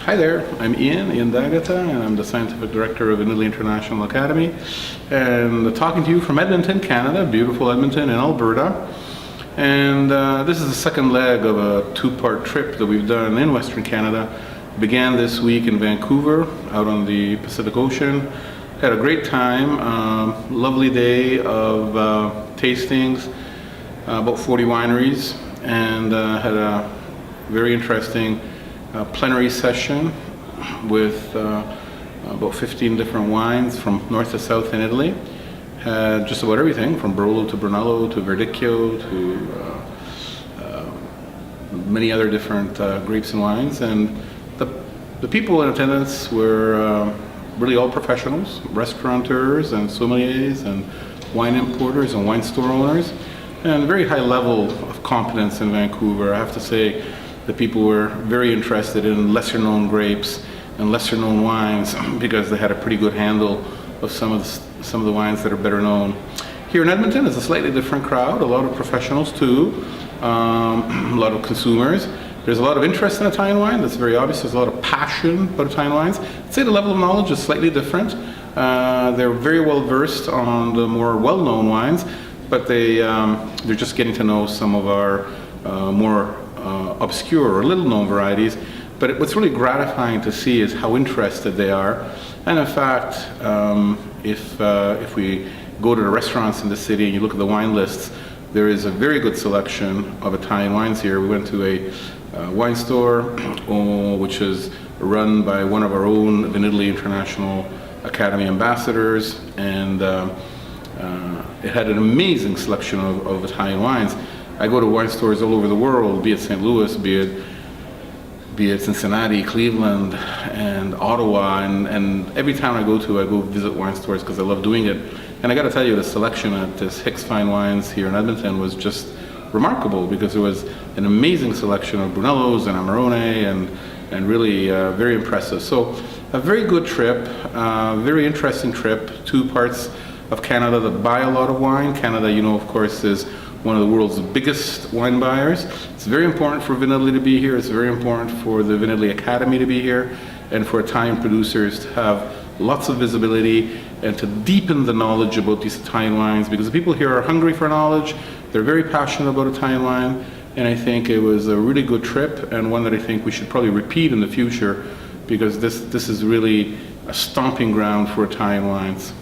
Hi there, I'm Ian D'Agata, and I'm the Scientific Director of Vinitaly International Academy, and talking to you from Edmonton, Canada, beautiful Edmonton in Alberta. And this is the second leg of a two-part trip that we've done in Western Canada. Began this week in Vancouver, out on the Pacific Ocean. Had a great time, lovely day of tastings, about 40 wineries, and had a very interesting plenary session with about 15 different wines from north to south in Italy. Had just about everything from Barolo to Brunello to Verdicchio to many other different grapes and wines. And the people in attendance were really all professionals, restaurateurs and sommeliers and wine importers and wine store owners, and a very high level of competence in Vancouver. I have to say, the people were very interested in lesser known grapes and lesser known wines because they had a pretty good handle of some of the wines that are better known. Here in Edmonton is a slightly different crowd, a lot of professionals too, a lot of consumers. There's a lot of interest in Italian wine, that's very obvious. There's a lot of passion about Italian wines. I'd say the level of knowledge is slightly different. They're very well versed on the more well-known wines, but they're just getting to know some of our more obscure or little-known varieties. But what's really gratifying to see is how interested they are. And in fact, if we go to the restaurants in the city and you look at the wine lists, there is a very good selection of Italian wines here. We went to a wine store, which is run by one of our own Vinitaly International Academy ambassadors, and it had an amazing selection of Italian wines. I go to wine stores all over the world, be it St. Louis, be it Cincinnati, Cleveland, and Ottawa, and every time I go visit wine stores because I love doing it. And I got to tell you, the selection at this Hicks Fine Wines here in Edmonton was just remarkable, because there was an amazing selection of Brunellos and Amarone, and really very impressive. So a very good trip, very interesting trip. Two parts of Canada that buy a lot of wine. Canada, you know, of course, is one of the world's biggest wine buyers. It's very important for Vinitaly to be here. It's very important for the Vinitaly Academy to be here, and for Italian producers to have lots of visibility and to deepen the knowledge about these Italian wines, because the people here are hungry for knowledge. They're very passionate about Italian wine, and I think it was a really good trip, and one that I think we should probably repeat in the future, because this is really a stomping ground for Italian wines.